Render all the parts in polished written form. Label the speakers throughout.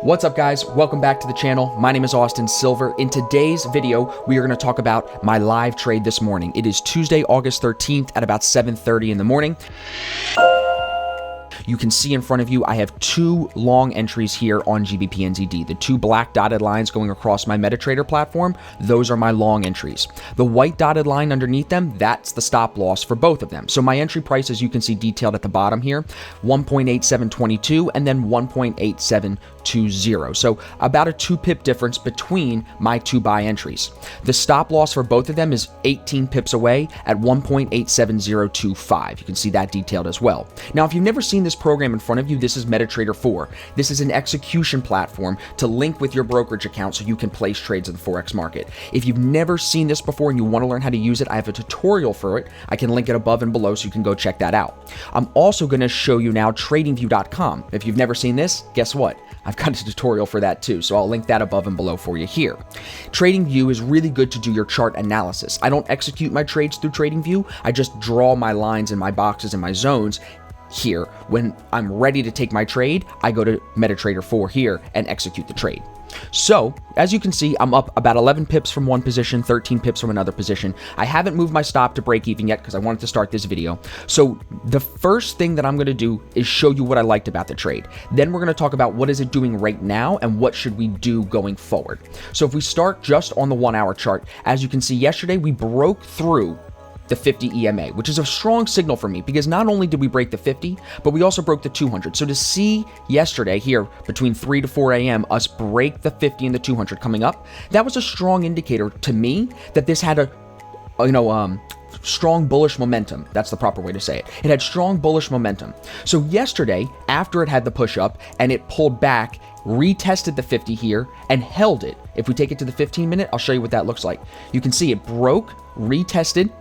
Speaker 1: What's up, guys? Welcome back to the channel. My name is Austin Silver. In today's video, we are going to talk about my live trade this morning. It is Tuesday, August 13th at about 7:30 in the morning. You can see in front of you, I have two long entries here on GbpNzd. The two black dotted lines going across my MetaTrader platform, those are my long entries. The white dotted line underneath them, that's the stop loss for both of them. So my entry price, as you can see detailed at the bottom here, 1.8722 and then 1.8720. So about a 2 pip difference between my two buy entries. The stop loss for both of them is 18 pips away at 1.87025. You can see that detailed as well. Now, if you've never seen this program in front of you, this is MetaTrader 4. This is an execution platform to link with your brokerage account so you can place trades in the Forex market. If you've never seen this before and you want to learn how to use it, I have a tutorial for it. I can link it above and below so you can go check that out. I'm also going to show you now tradingview.com. If you've never seen this, guess what? I've got a tutorial for that too, so I'll link that above and below for you here. TradingView is really good to do your chart analysis. I don't execute my trades through TradingView. I just draw my lines and my boxes and my zones here. When I'm ready to take my trade, I go to MetaTrader 4 here and execute the trade. So, as you can see, I'm up about 11 pips from one position, 13 pips from another position. I haven't moved my stop to break even yet because I wanted to start this video. So, the first thing that I'm going to do is show you what I liked about the trade. Then we're going to talk about what is it doing right now and what should we do going forward. So, if we start just on the 1 hour chart, as you can see yesterday, we broke through the 50 EMA, which is a strong signal for me because not only did we break the 50, but we also broke the 200. So to see yesterday here between 3 to 4 a.m. us break the 50 and the 200 coming up, that was a strong indicator to me that this had a strong bullish momentum. That's the proper way to say it. It had strong bullish momentum. So yesterday, after it had the push up and it pulled back, retested the 50 here and held it. If we take it to the 15-minute, I'll show you what that looks like. You can see it broke, retested,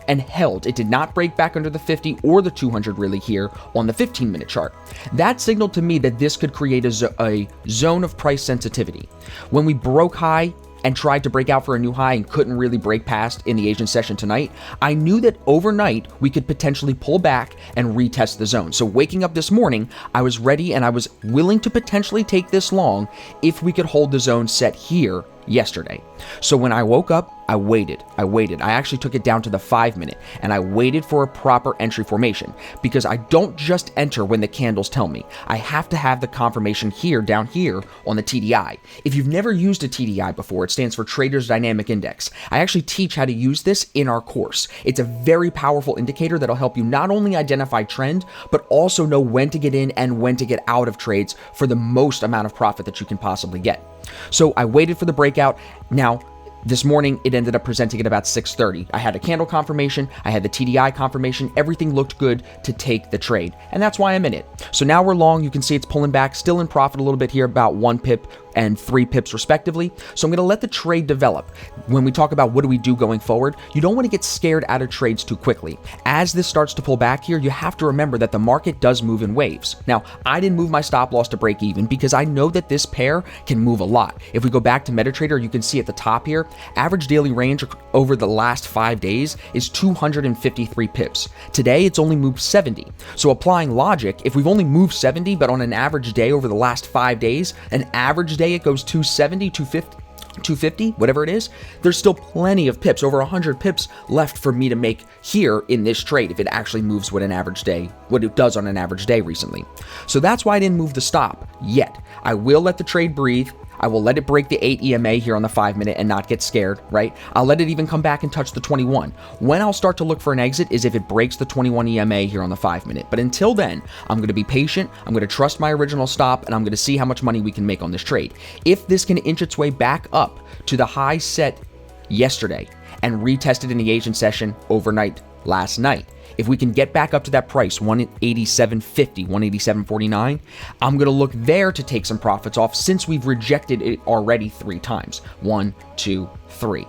Speaker 1: and held. It did not break back under the 50 or the 200 really here on the 15-minute chart. That signaled to me that this could create a zone of price sensitivity. When we broke high and tried to break out for a new high and couldn't really break past in the Asian session tonight, I knew that overnight we could potentially pull back and retest the zone. So waking up this morning, I was ready and I was willing to potentially take this long if we could hold the zone set here yesterday. So when I woke up, I waited. I actually took it down to the 5-minute and I waited for a proper entry formation because I don't just enter when the candles tell me. I have to have the confirmation here, down here on the TDI. If you've never used a TDI before, it stands for Traders Dynamic Index. I actually teach how to use this in our course. It's a very powerful indicator that'll help you not only identify trend, but also know when to get in and when to get out of trades for the most amount of profit that you can possibly get. So I waited for the breakout. Now, this morning, it ended up presenting at about 6:30. I had a candle confirmation. I had the TDI confirmation. Everything looked good to take the trade. And that's why I'm in it. So now we're long. You can see it's pulling back, still in profit a little bit here, about 1 pip and 3 pips respectively. So I'm going to let the trade develop. When we talk about what do we do going forward, you don't want to get scared out of trades too quickly. As this starts to pull back here, you have to remember that the market does move in waves. Now, I didn't move my stop loss to break even because I know that this pair can move a lot. If we go back to MetaTrader, you can see at the top here, average daily range over the last 5 days is 253 pips. Today, it's only moved 70. So applying logic, if we've only moved 70, but on an average day over the last 5 days, an average day it goes 270, 250, whatever it is, there's still plenty of pips, over 100 pips left for me to make here in this trade if it actually moves what it does on an average day recently. So that's why I didn't move the stop yet. I will let the trade breathe. I will let it break the 8 EMA here on the 5-minute and not get scared, right? I'll let it even come back and touch the 21. When I'll start to look for an exit is if it breaks the 21 EMA here on the 5-minute. But until then, I'm going to be patient. I'm going to trust my original stop and I'm going to see how much money we can make on this trade. If this can inch its way back up to the high set yesterday and retested in the Asian session overnight last night, if we can get back up to that price, 187.50, 187.49, I'm going to look there to take some profits off since we've rejected it already 3 times. 1, 2, 3.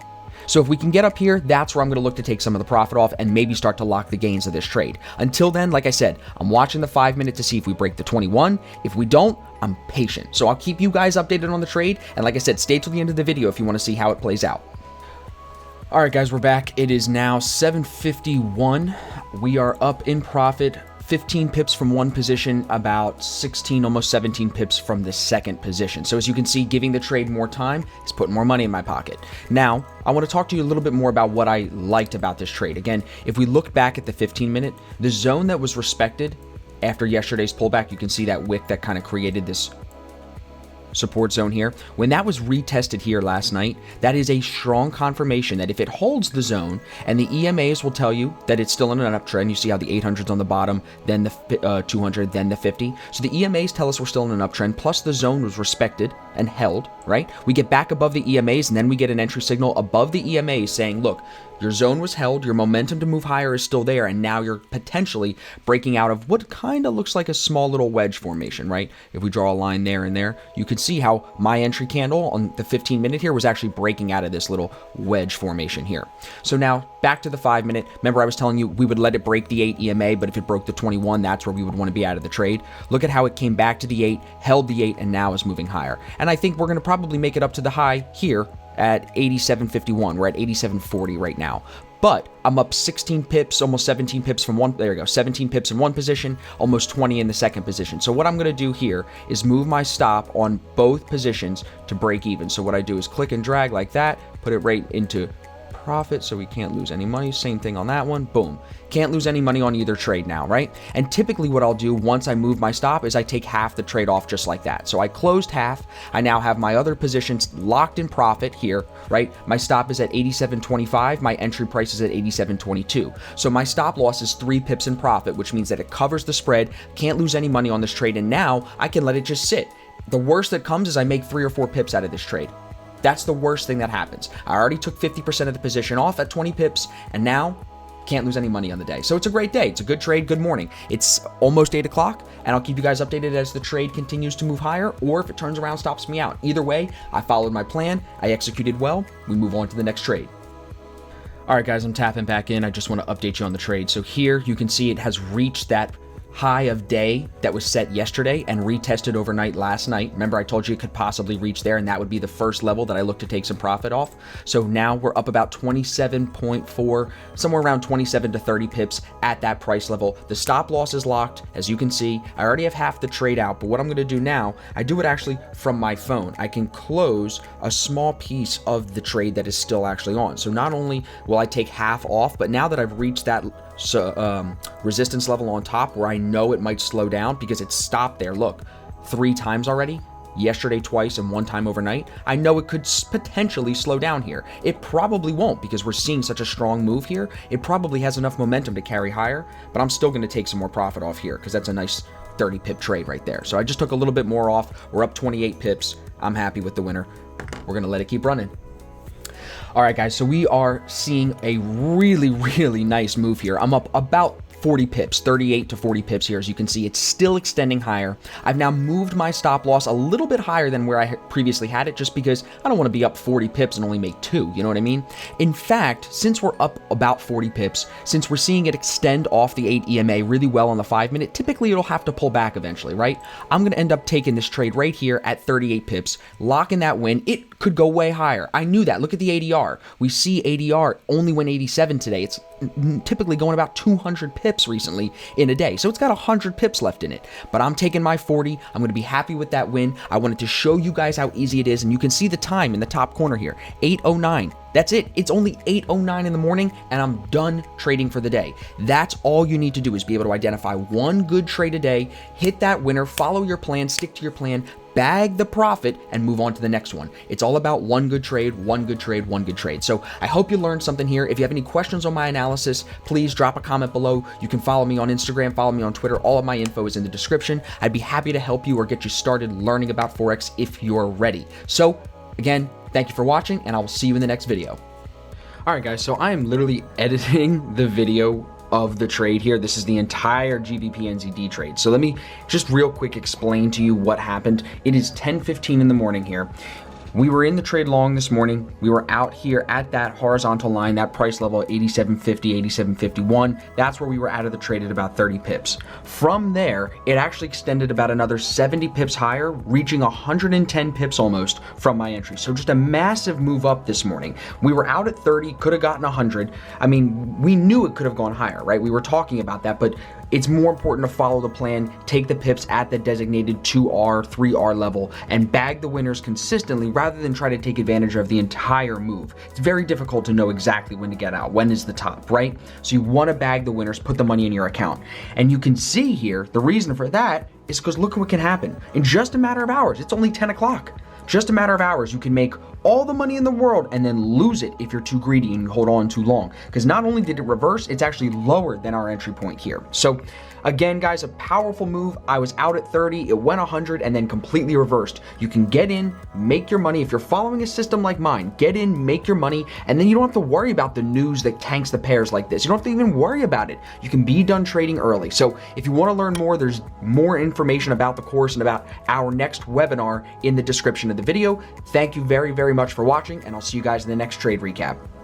Speaker 1: So if we can get up here, that's where I'm going to look to take some of the profit off and maybe start to lock the gains of this trade. Until then, like I said, I'm watching the 5-minute to see if we break the 21. If we don't, I'm patient. So I'll keep you guys updated on the trade. And like I said, stay till the end of the video if you want to see how it plays out. All right, guys, we're back. It is now 7:51. We are up in profit 15 pips from one position, about 16, almost 17 pips from the second position. So as you can see, giving the trade more time is putting more money in my pocket. Now, I want to talk to you a little bit more about what I liked about this trade. Again, if we look back at the 15-minute, the zone that was respected after yesterday's pullback, you can see that wick that kind of created this support zone here. When that was retested here last night, that is a strong confirmation that if it holds the zone, and the EMAs will tell you that it's still in an uptrend. You see how the 800's on the bottom, then the 200, then the 50. So the EMAs tell us we're still in an uptrend, plus the zone was respected and held, right? We get back above the EMAs, and then we get an entry signal above the EMAs saying, look, your zone was held, your momentum to move higher is still there, and now you're potentially breaking out of what kind of looks like a small little wedge formation, right? If we draw a line there and there, you can see how my entry candle on the 15-minute here was actually breaking out of this little wedge formation here. So now, back to the 5-minute. Remember I was telling you we would let it break the 8 EMA, but if it broke the 21, that's where we would want to be out of the trade. Look at how it came back to the 8, held the 8, and now is moving higher. And I think we're going to probably make it up to the high here at 87.51. We're at 87.40 right now. But I'm up 16 pips, almost 17 pips from one, there we go, 17 pips in one position, almost 20 in the second position. So what I'm going to do here is move my stop on both positions to break even. So what I do is click and drag like that, put it right into profit so we can't lose any money. Same thing on that one. Boom. Can't lose any money on either trade now, right? And typically what I'll do once I move my stop is I take half the trade off just like that. So I closed half. I now have my other positions locked in profit here, right? My stop is at 87.25. My entry price is at 87.22. So my stop loss is 3 pips in profit, which means that it covers the spread. Can't lose any money on this trade. And now I can let it just sit. The worst that comes is I make 3 or 4 pips out of this trade. That's the worst thing that happens. I already took 50% of the position off at 20 pips, and now can't lose any money on the day. So it's a great day. It's a good trade. Good morning. It's almost 8 o'clock, and I'll keep you guys updated as the trade continues to move higher, or if it turns around, stops me out. Either way, I followed my plan. I executed well. We move on to the next trade. All right, guys, I'm tapping back in. I just want to update you on the trade. So here you can see it has reached that high of day that was set yesterday and retested overnight last night. Remember, I told you it could possibly reach there, and that would be the first level that I look to take some profit off. So now we're up about 27.4, somewhere around 27 to 30 pips at that price level. The stop loss is locked. As you can see, I already have half the trade out, but what I'm going to do now, I do it actually from my phone. I can close a small piece of the trade that is still actually on. So not only will I take half off, but now that I've reached that resistance level on top where I know it might slow down because it's stopped there, look, 3 times already, yesterday twice and 1 time overnight, I know it could potentially slow down here. It probably won't because we're seeing such a strong move here. It probably has enough momentum to carry higher, but I'm still going to take some more profit off here because that's a nice 30 pip trade right there. So I just took a little bit more off. We're up 28 pips. I'm happy with the winner. We're going to let it keep running. All right, guys, so we are seeing a really, really nice move here. I'm up about 40 pips, 38 to 40 pips here. As you can see, it's still extending higher. I've now moved my stop loss a little bit higher than where I previously had it just because I don't want to be up 40 pips and only make 2, you know what I mean? In fact, since we're up about 40 pips, since we're seeing it extend off the 8 EMA really well on the 5-minute, typically it'll have to pull back eventually, right? I'm going to end up taking this trade right here at 38 pips, locking that win. It could go way higher. I knew that. Look at the ADR. We see ADR only went 87 today. It's typically going about 200 pips recently in a day. So it's got 100 pips left in it. But I'm taking my 40. I'm going to be happy with that win. I wanted to show you guys how easy it is. And you can see the time in the top corner here, 8:09. That's it. It's only 8:09 in the morning and I'm done trading for the day. That's all you need to do is be able to identify one good trade a day, hit that winner, follow your plan, stick to your plan, bag the profit, and move on to the next one. It's all about one good trade, one good trade, one good trade. So I hope you learned something here. If you have any questions on my analysis, please drop a comment below. You can follow me on Instagram, follow me on Twitter. All of my info is in the description. I'd be happy to help you or get you started learning about Forex if you're ready. So again, thank you for watching, and I will see you in the next video. All right, guys, so I am literally editing the video of the trade here. This is the entire GbpNzd trade. So let me just real quick explain to you what happened. It is 10:15 in the morning here. We were in the trade long this morning. We were out here at that horizontal line, that price level, 87.50, 87.51. That's where we were out of the trade at about 30 pips. From there, it actually extended about another 70 pips higher, reaching 110 pips almost from my entry. So just a massive move up this morning. We were out at 30, could have gotten 100. I mean, we knew it could have gone higher, right? We were talking about that, but It's more important to follow the plan, take the pips at the designated 2R, 3R level, and bag the winners consistently rather than try to take advantage of the entire move. It's very difficult to know exactly when to get out, when is the top, right? So you want to bag the winners, put the money in your account. And you can see here, the reason for that is because look what can happen. In just a matter of hours, it's only 10 o'clock. Just a matter of hours, you can make all the money in the world and then lose it if you're too greedy and you hold on too long. Because not only did it reverse, it's actually lower than our entry point here. So again, guys, a powerful move. I was out at 30, it went 100 and then completely reversed. You can get in, make your money. If you're following a system like mine, get in, make your money, and then you don't have to worry about the news that tanks the pairs like this. You don't have to even worry about it. You can be done trading early. So if you want to learn more, there's more information about the course and about our next webinar in the description of the video. Thank you very, very much for watching, and I'll see you guys in the next trade recap.